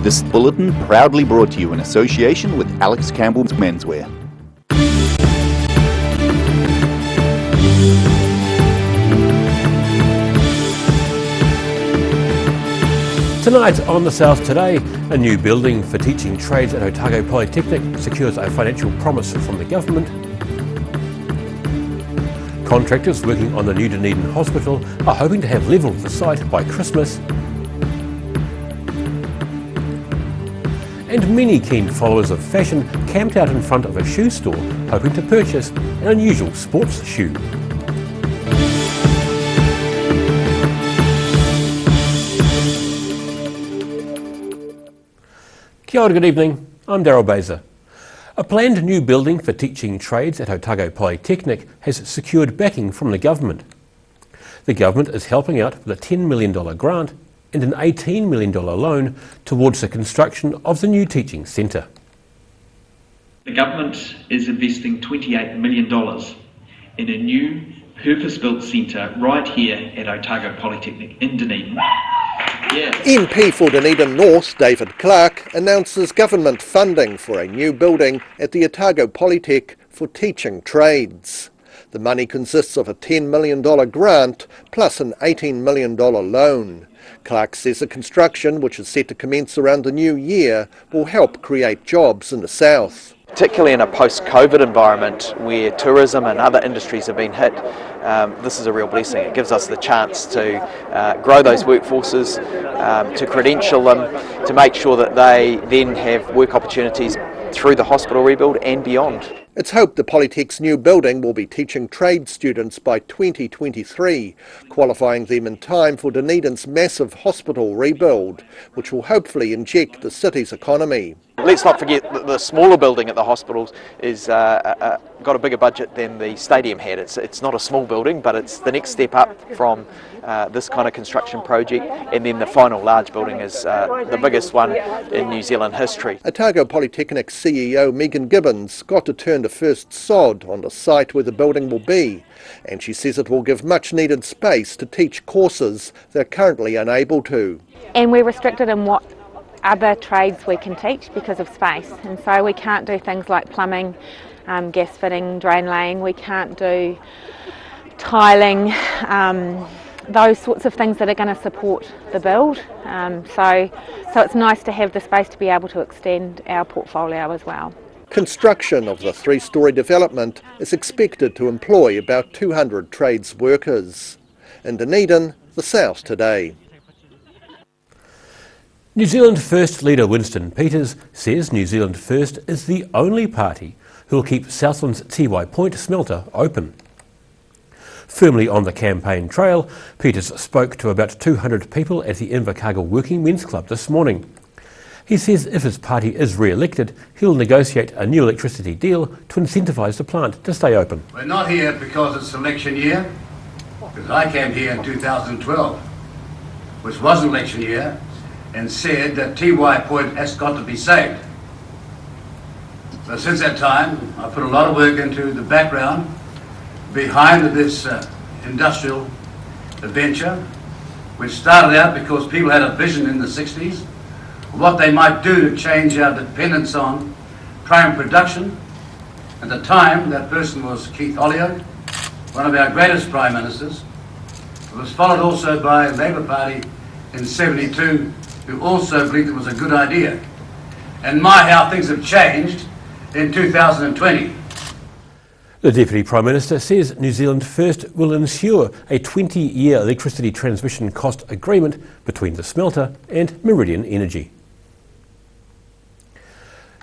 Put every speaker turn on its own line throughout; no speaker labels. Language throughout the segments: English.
This bulletin proudly brought to you in association with Alex Campbell's Menswear.
Tonight on The South Today, a new building for teaching trades at Otago Polytechnic secures a financial promise from the government. Contractors working on the new Dunedin Hospital are hoping to have levelled the site by Christmas. And many keen followers of fashion camped out in front of a shoe store hoping to purchase an unusual sports shoe. Kia ora, good evening, I'm Daryl Baser. A planned new building for teaching trades at Otago Polytechnic has secured backing from the government. The government is helping out with a $10 million grant and an $18 million loan towards the construction of the new teaching centre.
The government is investing $28 million in a new purpose-built centre right here at Otago Polytechnic in Dunedin. Yeah.
MP for Dunedin North, David Clark, announces government funding for a new building at the Otago Polytech for teaching trades. The money consists of a $10 million grant plus an $18 million loan. Clark says the construction, which is set to commence around the new year, will help create jobs in the south.
Particularly in a post-COVID environment where tourism and other industries have been hit, this is a real blessing. It gives us the chance to grow those workforces, to credential them, to make sure that they then have work opportunities through the hospital rebuild and beyond.
It's hoped the Polytech's new building will be teaching trade students by 2023, qualifying them in time for Dunedin's massive hospital rebuild, which will hopefully inject the city's economy.
Let's not forget that the smaller building at the hospitals is got a bigger budget than the stadium had. It's not a small building, but it's the next step up from this kind of construction project, and then the final large building is the biggest one in New Zealand history.
Otago Polytechnic CEO Megan Gibbons got to turn the first sod on the site where the building will be, and she says it will give much needed space to teach courses they're currently unable to.
And we're restricted in what other trades we can teach because of space, and so we can't do things like plumbing, gas fitting, drain laying. We can't do tiling, those sorts of things that are going to support the build. So it's nice to have the space to be able to extend our portfolio as well.
Construction of the three-storey development is expected to employ about 200 trades workers. In Dunedin, The South Today.
New Zealand First leader Winston Peters says New Zealand First is the only party who will keep Southland's Tiwai Point smelter open. Firmly on the campaign trail, Peters spoke to about 200 people at the Invercargill Working Men's Club this morning. He says if his party is re-elected, he'll negotiate a new electricity deal to incentivise the plant to stay open.
We're not here because it's election year, because I came here in 2012, which was an election year, and said that Tiwai Point has got to be saved. So since that time, I put a lot of work into the background behind this industrial venture, which started out because people had a vision in the 60s of what they might do to change our dependence on prime production. At the time, that person was Keith Holyoake, one of our greatest prime ministers. It was followed also by the Labour Party in '72, who also believed it was a good idea. And my, how things have changed in 2020.
The Deputy Prime Minister says New Zealand First will ensure a 20-year electricity transmission cost agreement between the smelter and Meridian Energy.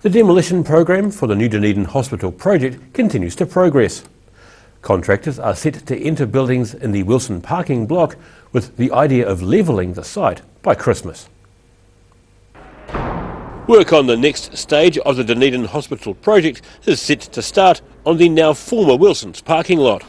The demolition program for the new Dunedin Hospital project continues to progress. Contractors are set to enter buildings in the Wilson parking block with the idea of levelling the site by Christmas. Work on the next stage of the Dunedin Hospital project is set to start on the now former Wilson's parking lot.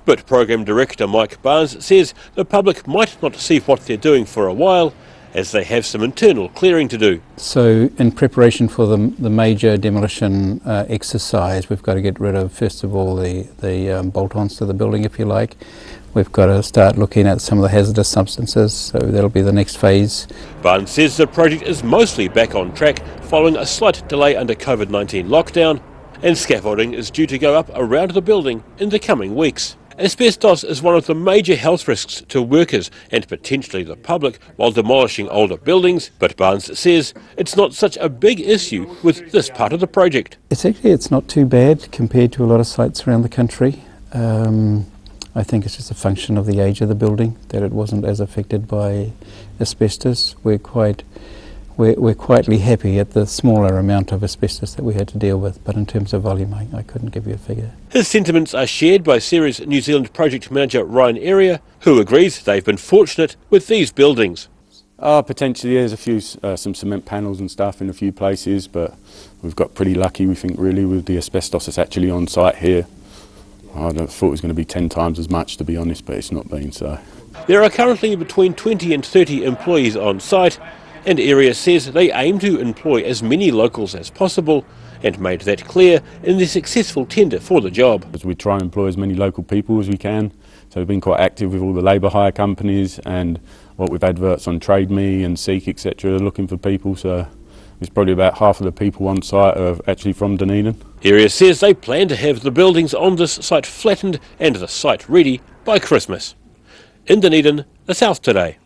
But Program Director Mike Barnes says the public might not see what they're doing for a while, as they have some internal clearing to do.
So in preparation for the major demolition exercise, we've got to get rid of, first of all, the bolt-ons to the building, if you like. We've got to start looking at some of the hazardous substances, so that'll be the next phase.
Barnes says the project is mostly back on track following a slight delay under COVID-19 lockdown, and scaffolding is due to go up around the building in the coming weeks. Asbestos is one of the major health risks to workers and potentially the public while demolishing older buildings, but Barnes says it's not such a big issue with this part of the project.
It's not too bad compared to a lot of sites around the country. I think it's just a function of the age of the building that it wasn't as affected by asbestos. We're quietly happy at the smaller amount of asbestos that we had to deal with, but in terms of volume I couldn't give you a figure.
His sentiments are shared by Ceres New Zealand project manager Ryan Area, who agrees they've been fortunate with these buildings.
Potentially there's a few some cement panels and stuff in a few places, but we've got pretty lucky, we think, really, with the asbestos that's actually on site here. I thought it was going to be 10 times as much, to be honest, but it's not been so.
There are currently between 20 and 30 employees on site, and Area says they aim to employ as many locals as possible, and made that clear in the successful tender for the job.
We try and employ as many local people as we can, so we've been quite active with all the labour hire companies, and what with adverts on Trade Me and Seek, etc., looking for people, so it's probably about half of the people on site are actually from Dunedin.
Area says they plan to have the buildings on this site flattened and the site ready by Christmas. In Dunedin, the South Today.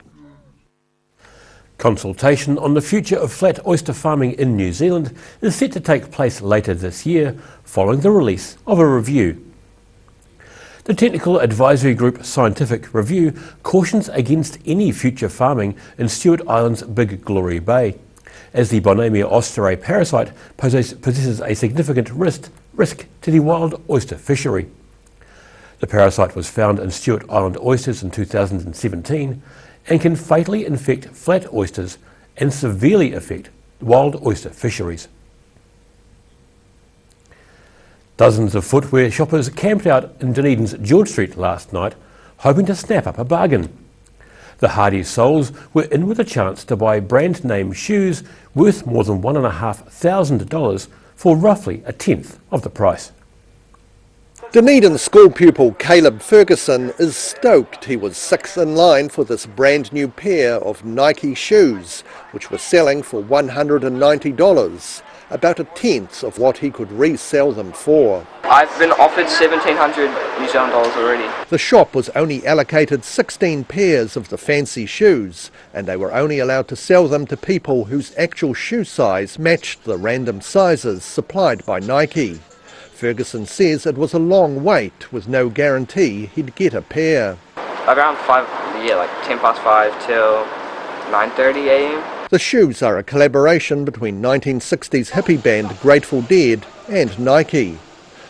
Consultation on the future of flat oyster farming in New Zealand is set to take place later this year, following the release of a review. The technical advisory group Scientific Review cautions against any future farming in Stewart Island's Big Glory Bay, as the Bonamia osterae parasite possesses a significant risk to the wild oyster fishery. The parasite was found in Stewart Island oysters in 2017 and can fatally infect flat oysters and severely affect wild oyster fisheries. Dozens of footwear shoppers camped out in Dunedin's George Street last night, hoping to snap up a bargain. The hardy souls were in with a chance to buy brand name shoes worth more than $1,500 for roughly a tenth of the price.
Dunedin school pupil Caleb Ferguson is stoked he was sixth in line for this brand new pair of Nike shoes, which were selling for $190, about a tenth of what he could resell them for.
I've been offered $1,700 New Zealand dollars already.
The shop was only allocated 16 pairs of the fancy shoes, and they were only allowed to sell them to people whose actual shoe size matched the random sizes supplied by Nike. Ferguson says it was a long wait with no guarantee he'd get a pair.
Around 10 past 5 till 9:30 a.m.
The shoes are a collaboration between 1960s hippie band Grateful Dead and Nike.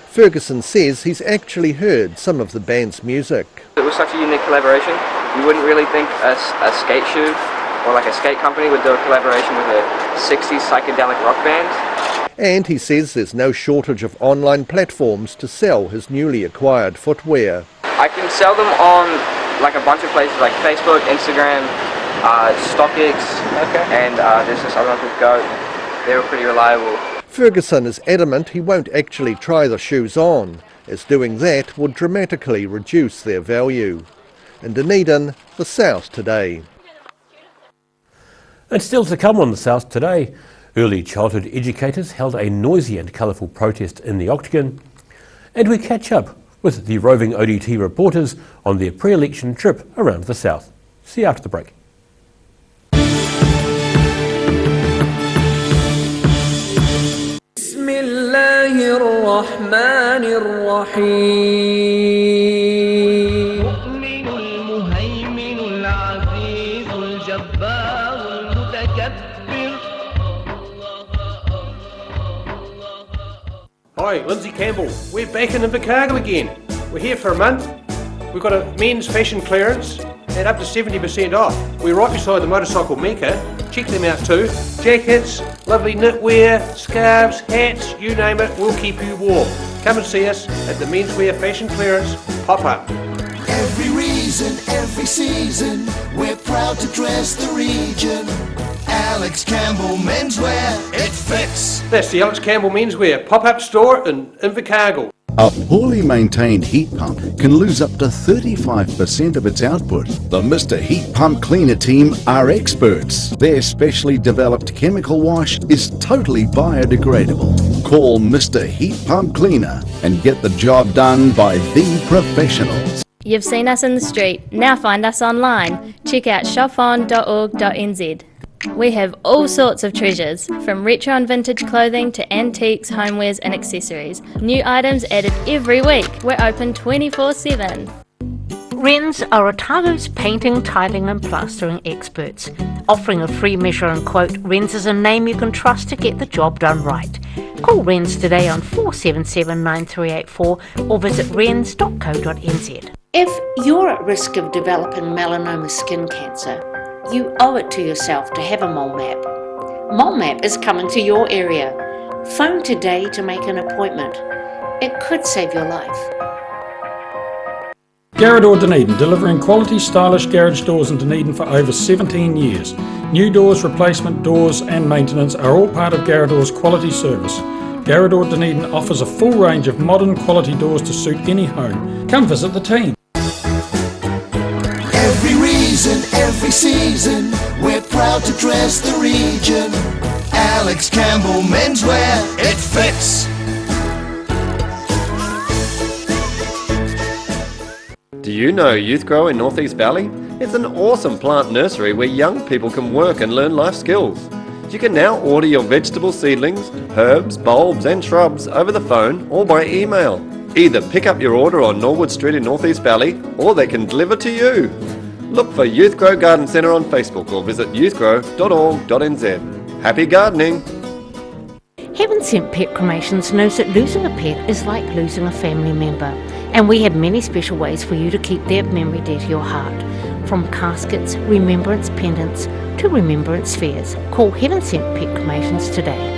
Ferguson says he's actually heard some of the band's music.
It was such a unique collaboration. You wouldn't really think a skate shoe or like a skate company would do a collaboration with a 60s psychedelic rock band.
And he says there's no shortage of online platforms to sell his newly acquired footwear.
I can sell them on like a bunch of places like Facebook, Instagram, StockX, and there's this other one called Go. They were pretty reliable.
Ferguson is adamant he won't actually try the shoes on, as doing that would dramatically reduce their value. In Dunedin, the South Today.
And still to come on the South Today, early childhood educators held a noisy and colourful protest in the Octagon, and we catch up with the roving ODT reporters on their pre-election trip around the South. See you after the break. Hi, Lindsay Campbell. We're back in Invercargill again. We're here for a month. We've got a men's fashion clearance and up to 70% off. We're right beside the motorcycle Mecca. Check them out too. Jackets, lovely knitwear, scarves, hats, you name it, we'll keep you warm. Come and see us at the Menswear Fashion Clearance pop-up.
Every reason, every season, we're proud to dress the region. Alex Campbell Menswear, it fits.
That's the Alex Campbell Menswear pop-up store in Invercargill.
A poorly maintained heat pump can lose up to 35% of its output. The Mr. Heat Pump Cleaner team are experts. Their specially developed chemical wash is totally biodegradable. Call Mr. Heat Pump Cleaner and get the job done by the professionals.
You've seen us in the street, now find us online. Check out shopon.org.nz. We have all sorts of treasures, from retro and vintage clothing to antiques, homewares and accessories. New items added every week. We're open 24/7.
Wrens are Otago's painting, tiling and plastering experts. Offering a free measure and quote, Wrens is a name you can trust to get the job done right. Call Wrens today on 477 9384 or visit wrens.co.nz. If you're at risk of developing melanoma skin cancer, you owe it to yourself to have a mole map. Mole map is coming to your area. Phone today to make an appointment. It could save your life.
Garrador Dunedin, delivering quality, stylish garage doors in Dunedin for over 17 years. New doors, replacement doors and maintenance are all part of Garrador's quality service. Garrador Dunedin offers a full range of modern quality doors to suit any home. Come visit the team.
Every reason, every season, we're proud to dress the region. Alex Campbell Menswear, it fits.
Do you know Youth Grow in North East Valley? It's an awesome plant nursery where young people can work and learn life skills. You can now order your vegetable seedlings, herbs, bulbs and shrubs over the phone or by email. Either pick up your order on Norwood Street in North East Valley or they can deliver to you. Look for Youth Grow Garden Centre on Facebook or visit youthgrow.org.nz. Happy gardening!
Heaven Sent Pet Cremations knows that losing a pet is like losing a family member, and we have many special ways for you to keep their memory dear to your heart. From caskets, remembrance pendants to remembrance fairs. Call Heaven Sent Pet Cremations today.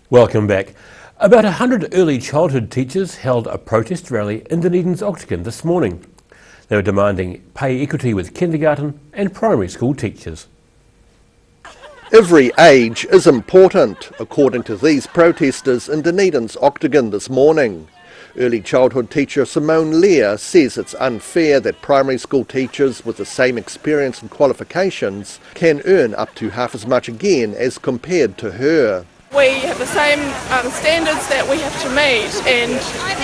Welcome back. About 100 early childhood teachers held a protest rally in Dunedin's Octagon this morning. They were demanding pay equity with kindergarten and primary school teachers.
Every age is important, according to these protesters in Dunedin's Octagon this morning. Early childhood teacher Simone Lear says it's unfair that primary school teachers with the same experience and qualifications can earn up to half as much again as compared to her.
We have the same standards that we have to meet, and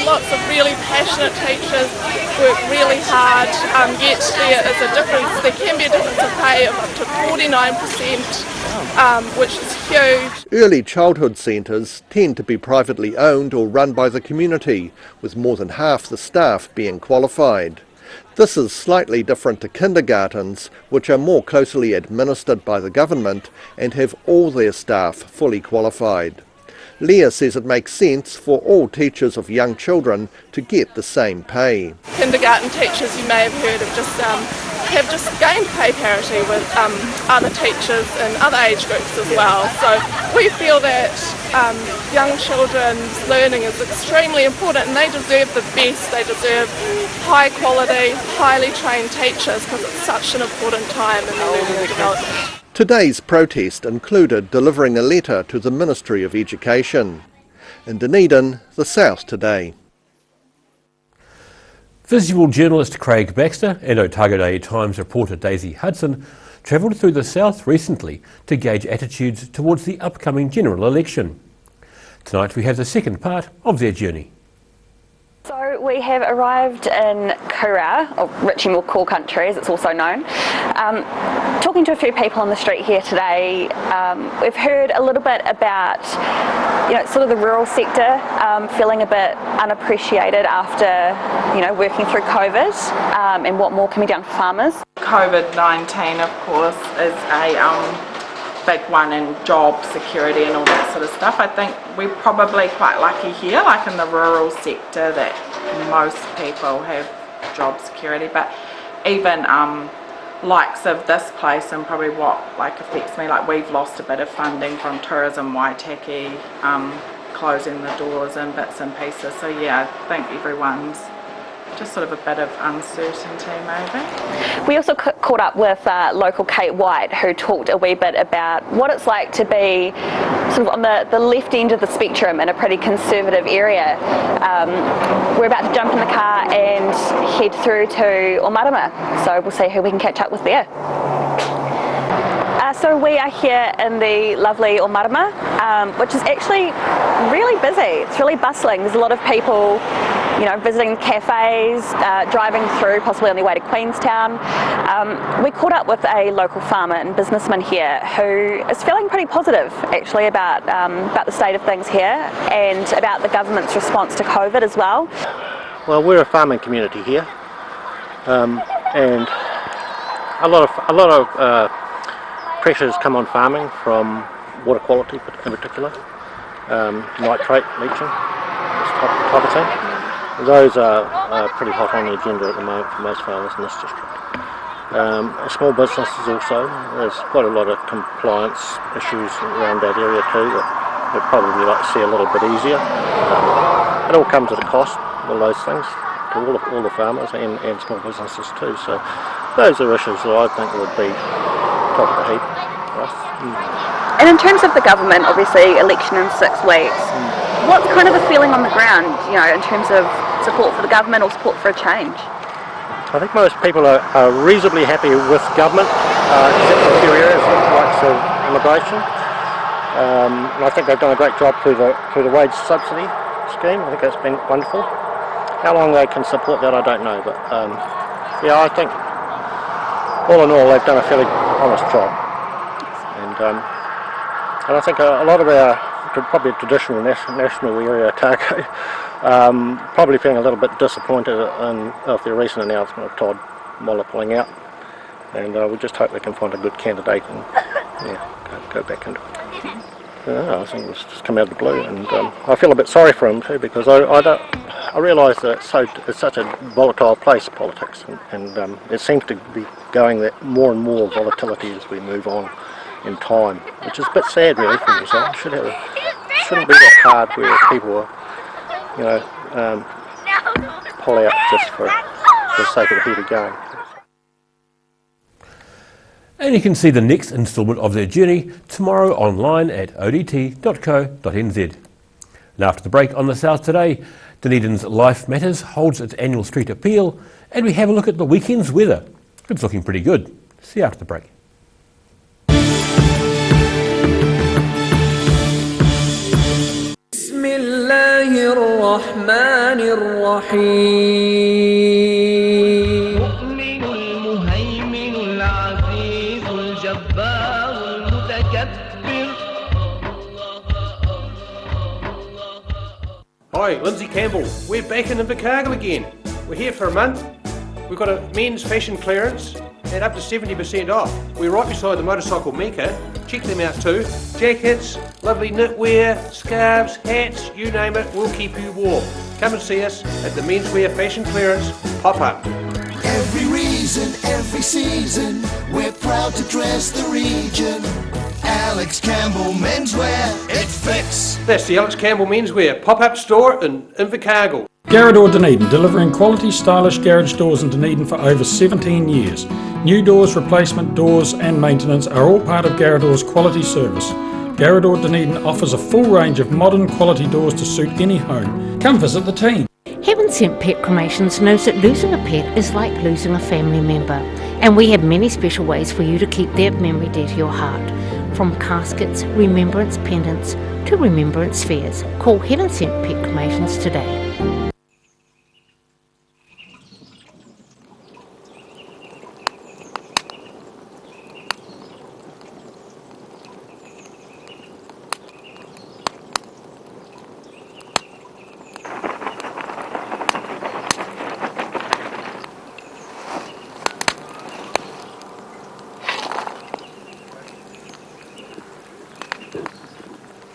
lots of really passionate teachers work really hard, yet there is a difference, there can be a difference of pay of up to 49%, which is huge.
Early childhood centres tend to be privately owned or run by the community, with more than half the staff being qualified. This is slightly different to kindergartens, which are more closely administered by the government and have all their staff fully qualified. Leah says it makes sense for all teachers of young children to get the same pay.
Kindergarten teachers, you may have heard, have just gained pay parity with other teachers in other age groups as well. So we feel that young children's learning is extremely important, and they deserve the best. They deserve high quality, highly trained teachers because it's such an important time in their learning and development.
Today's protest included delivering a letter to the Ministry of Education. In Dunedin, the South Today.
Visual journalist Craig Baxter and Otago Day Times reporter Daisy Hudson travelled through the south recently to gauge attitudes towards the upcoming general election. Tonight we have the second part of their journey.
So we have arrived in Kura, or Richie Core Country as it's also known. Talking to a few people on the street here today, we've heard a little bit about sort of the rural sector feeling a bit unappreciated after working through COVID, and what more can be done for farmers.
COVID-19 of course is a big one in job security and all that sort of stuff. I think we're probably quite lucky here, like in the rural sector, that most people have job security, but even likes of this place and probably what affects me, like we've lost a bit of funding from Tourism Waitaki, closing the doors and bits and pieces. So yeah, I think everyone's just sort of a bit of uncertainty maybe.
We also caught up with local Kate White, who talked a wee bit about what it's like to be sort of on the left end of the spectrum in a pretty conservative area. We're about to jump in the car and head through to Omarama, so we'll see who we can catch up with there. So we are here in the lovely Omarama, which is actually really busy. It's really bustling. There's a lot of people visiting cafes, driving through, possibly on their way to Queenstown. We caught up with a local farmer and businessman here who is feeling pretty positive actually about the state of things here and about the government's response to COVID as well.
Well, we're a farming community here, and a lot of pressures come on farming from water quality in particular, nitrate leaching, this type of thing. Those are pretty hot on the agenda at the moment for most farmers in this district. Small businesses also, there's quite a lot of compliance issues around that area too that we'd probably like to see a little bit easier. It all comes at a cost, all those things, to all the farmers and small businesses too. So those are issues that I think would be top of the heap for us.
And in terms of the government, obviously election in 6 weeks, what's kind of the feeling on the ground, in terms of support for the government or support for a change?
I think most people are reasonably happy with government, except for a few areas like immigration. And I think they've done a great job through the wage subsidy scheme. I think that's been wonderful. How long they can support that, I don't know, but yeah, I think all in all they've done a fairly honest job. And I think a lot of our probably traditional national area, Otago, probably feeling a little bit disappointed of the recent announcement of Todd Moller pulling out, and we just hope they can find a good candidate and go back into it. I think it was just come out of the blue, and I feel a bit sorry for him too, because I realise that it's such a volatile place, politics, and it seems to be going that more and more volatility as we move on in time, which is a bit sad really for New Zealand. It shouldn't be that hard where people pull out just for the sake of the heat of game.
And you can see the next instalment of their journey tomorrow online at odt.co.nz. And after the break on the South Today, Dunedin's Life Matters holds its annual street appeal, and we have a look at the weekend's weather. It's looking pretty good. See you after the break.
بسم الله الرحمن الرحيم المؤمن المهيمن العزيز الجبار المتكبر.
Hi, Lindsay Campbell. We're back in Invercargill again. We're here for a month. We've got a men's fashion clearance at up to 70% off. We're right beside the motorcycle Mecca. Check them out too. Jackets, lovely knitwear, scarves, hats, you name it, we'll keep you warm. Come and see us at the Menswear Fashion Clearance pop-up.
Every reason, every season, we're proud to dress the region. Alex Campbell Menswear, it fits.
That's the Alex Campbell Menswear pop-up store in Invercargill.
Garage Dunedin, delivering quality, stylish garage doors in Dunedin for over 17 years. New doors, replacement doors and maintenance are all part of Garage quality service. Garrador Dunedin offers a full range of modern quality doors to suit any home. Come visit the team.
Heaven Sent Pet Cremations knows that losing a pet is like losing a family member, and we have many special ways for you to keep their memory dear to your heart. From caskets, remembrance pendants to remembrance spheres. Call Heaven Sent Pet Cremations today.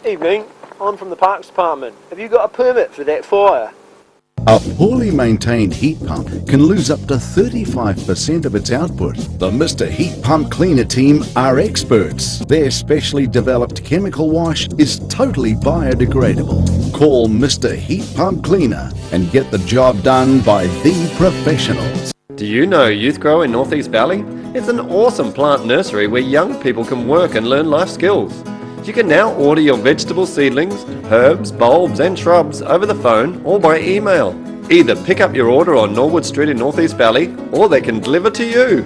Evening, I'm from the Parks Department. Have you got a permit for that fire?
A poorly maintained heat pump can lose up to 35% of its output. The Mr. Heat Pump Cleaner team are experts. Their specially developed chemical wash is totally biodegradable. Call Mr. Heat Pump Cleaner and get the job done by the professionals.
Do you know Youth Grow in North East Valley? It's an awesome plant nursery where young people can work and learn life skills. You can now order your vegetable seedlings, herbs, bulbs and shrubs over the phone or by email. Either pick up your order on Norwood Street in North East Valley or they can deliver to you.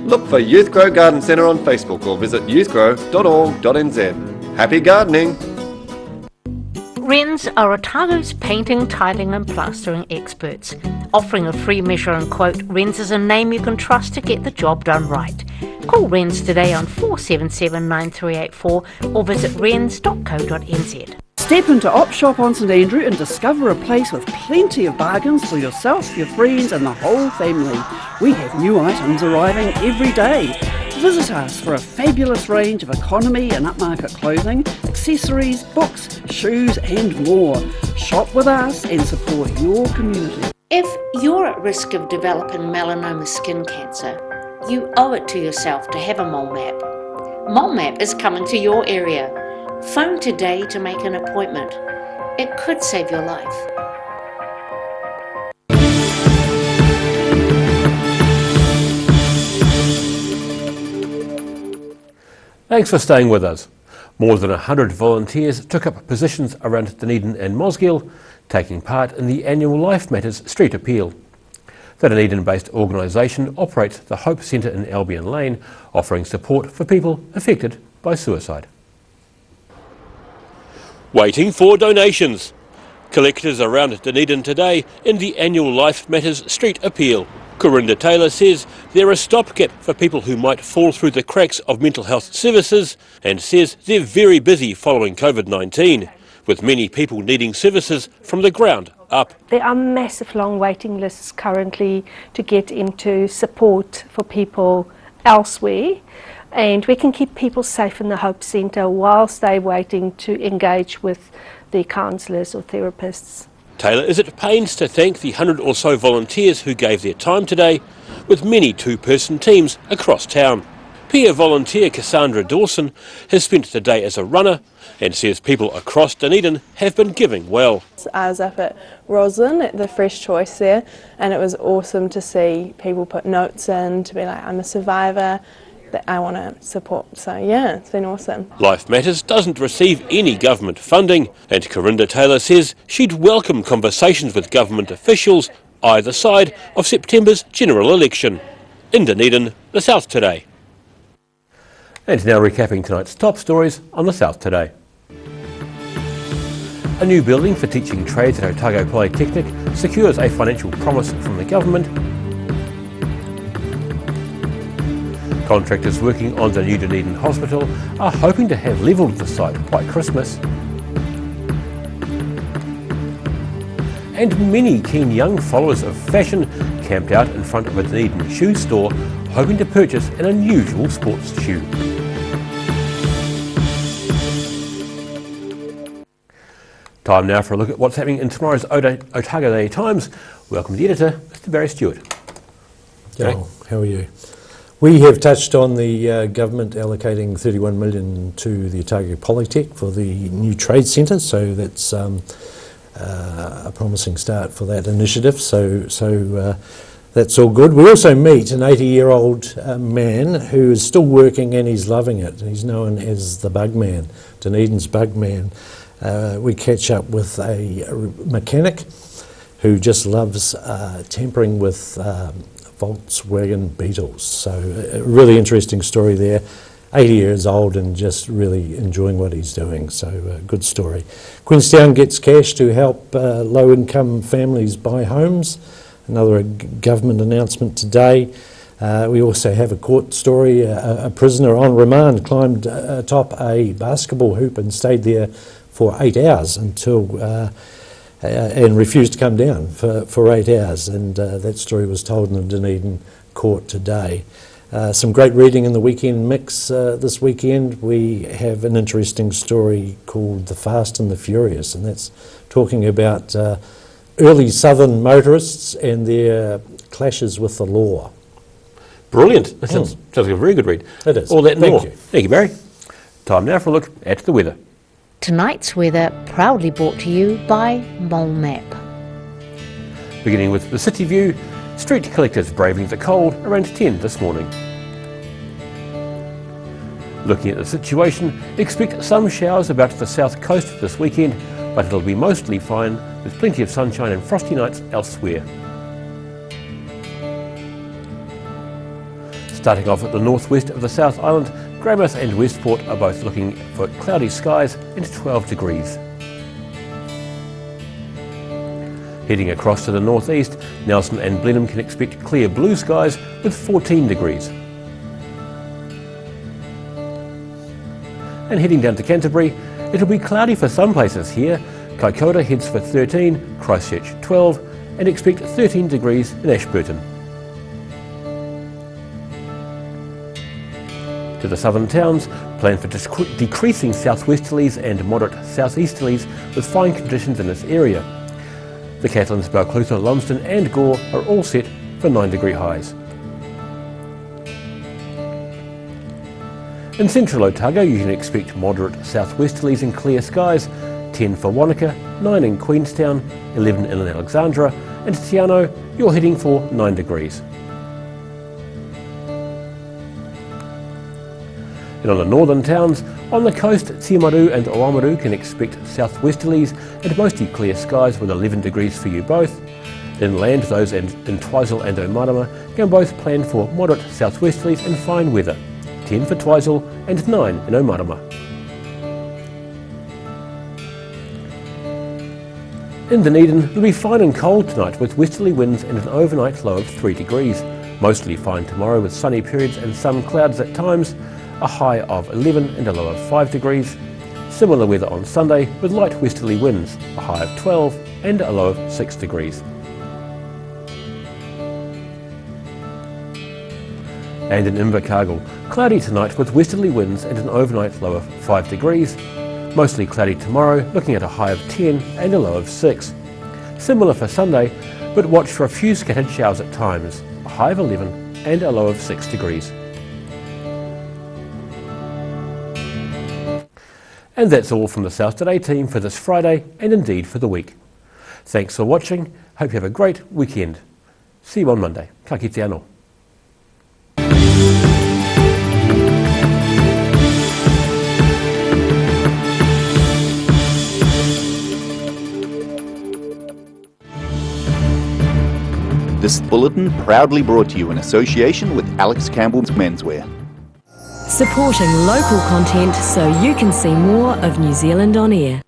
Look for Youth Grow Garden Centre on Facebook or visit youthgrow.org.nz. Happy gardening!
Wrens are Otago's painting, tiling and plastering experts. Offering a free measure and quote, Wrens is a name you can trust to get the job done right. Call Wrens today on 477 9384 or visit wrens.co.nz.
Step into Op Shop on St Andrew and discover a place with plenty of bargains for yourself, your friends and the whole family. We have new items arriving every day. Visit us for a fabulous range of economy and upmarket clothing, accessories, books, shoes and more. Shop with us and support your community.
If you're at risk of developing melanoma skin cancer, you owe it to yourself to have a mole map. Mole map is coming to your area. Phone today to make an appointment. It could save your life.
Thanks for staying with us. More than 100 volunteers took up positions around Dunedin and Mosgiel, taking part in the annual Life Matters Street Appeal. The Dunedin-based organisation operates the Hope Centre in Albion Lane, offering support for people affected by suicide. Waiting for donations. Collectors around Dunedin today in the annual Life Matters Street Appeal. Corinda Taylor says they're a stopgap for people who might fall through the cracks of mental health services and says they're very busy following COVID-19, with many people needing services from the ground up.
There are massive long waiting lists currently to get into support for people elsewhere, and we can keep people safe in the Hope Centre whilst they're waiting to engage with their counsellors or therapists.
Taylor is at pains to thank the 100 or so volunteers who gave their time today, with many two-person teams across town. Peer volunteer Cassandra Dawson has spent the day as a runner and says people across Dunedin have been giving well.
I was up at Roslyn at the Fresh Choice there, and it was awesome to see people put notes in to be like, I'm a survivor, that I want to support. So yeah, it's been awesome.
Life Matters doesn't receive any government funding, and Corinda Taylor says she'd welcome conversations with government officials either side of September's general election. In Dunedin, the South Today. And now recapping tonight's top stories on the South Today. A new building for teaching trades at Otago Polytechnic secures a financial promise from the government. Contractors working on the new Dunedin Hospital are hoping to have levelled the site by Christmas. And many keen young followers of fashion camped out in front of a Dunedin shoe store hoping to purchase an unusual sports shoe. Time now for a look at what's happening in tomorrow's Otago Day Times. Welcome to the editor, Mr. Barry Stewart.
Hello, how are you? We have touched on the government allocating $31 million to the Otago Polytech for the new trade centre, so that's a promising start for that initiative. So that's all good. We also meet an 80-year-old man who is still working and he's loving it. He's known as the Bug Man, Dunedin's Bug Man. We catch up with a mechanic who just loves tampering with Volkswagen Beetles. So a really interesting story there. 80 years old and just really enjoying what he's doing. So good story. Queenstown gets cash to help low-income families buy homes. Another government announcement today. We also have a court story. A prisoner on remand climbed atop a basketball hoop and stayed there for 8 hours until and refused to come down for 8 hours. And that story was told in the Dunedin court today. Some great reading in the weekend mix this weekend. We have an interesting story called The Fast and the Furious, and that's talking about early southern motorists and their clashes with the law.
Brilliant. That sounds like a very good read.
It is.
All that and
Thank
more.
you.
Thank you, Barry. Time now for a look at the weather.
Tonight's weather proudly brought to you by Mole Map.
Beginning with the city view, street collectors braving the cold around 10 this morning. Looking at the situation, expect some showers about the south coast this weekend, but it'll be mostly fine with plenty of sunshine and frosty nights elsewhere. Starting off at the northwest of the South Island, Greymouth and Westport are both looking for cloudy skies and 12 degrees. Heading across to the northeast, Nelson and Blenheim can expect clear blue skies with 14 degrees. And heading down to Canterbury, it'll be cloudy for some places here. Kaikoura heads for 13, Christchurch 12, and expect 13 degrees in Ashburton. To the southern towns, plan for decreasing southwesterlies and moderate southeasterlies with fine conditions in this area. The Catlins, Balclutha, Lumsden and Gore are all set for 9-degree highs. In central Otago, you can expect moderate southwesterlies and clear skies, 10 for Wanaka, 9 in Queenstown, 11 in Alexandra, and Te Anau, you're heading for 9 degrees. And on the northern towns, on the coast, Timaru and Oamaru can expect southwesterlies and mostly clear skies with 11 degrees for you both. Inland, those in Twizel and Omarama can both plan for moderate southwesterlies and fine weather, 10 for Twizel and 9 in Omarama. In Dunedin, it'll be fine and cold tonight with westerly winds and an overnight low of 3 degrees. Mostly fine tomorrow with sunny periods and some clouds at times, a high of 11 and a low of 5 degrees. Similar weather on Sunday with light westerly winds, a high of 12 and a low of 6 degrees. And in Invercargill, cloudy tonight with westerly winds and an overnight low of 5 degrees. Mostly cloudy tomorrow, looking at a high of 10 and a low of 6. Similar for Sunday, but watch for a few scattered showers at times, a high of 11 and a low of 6 degrees. And that's all from the South Today team for this Friday and indeed for the week. Thanks for watching. Hope you have a great weekend. See you on Monday. Ka kite anō.
This bulletin proudly brought to you in association with Alex Campbell's Menswear.
Supporting local content so you can see more of New Zealand on air.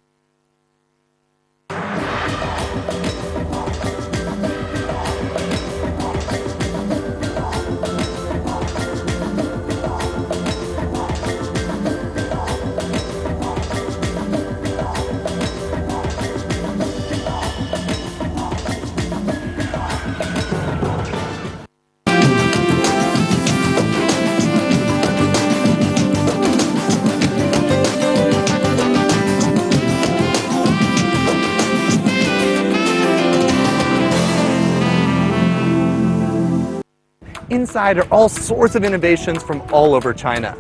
Inside are all sorts of innovations from all over China.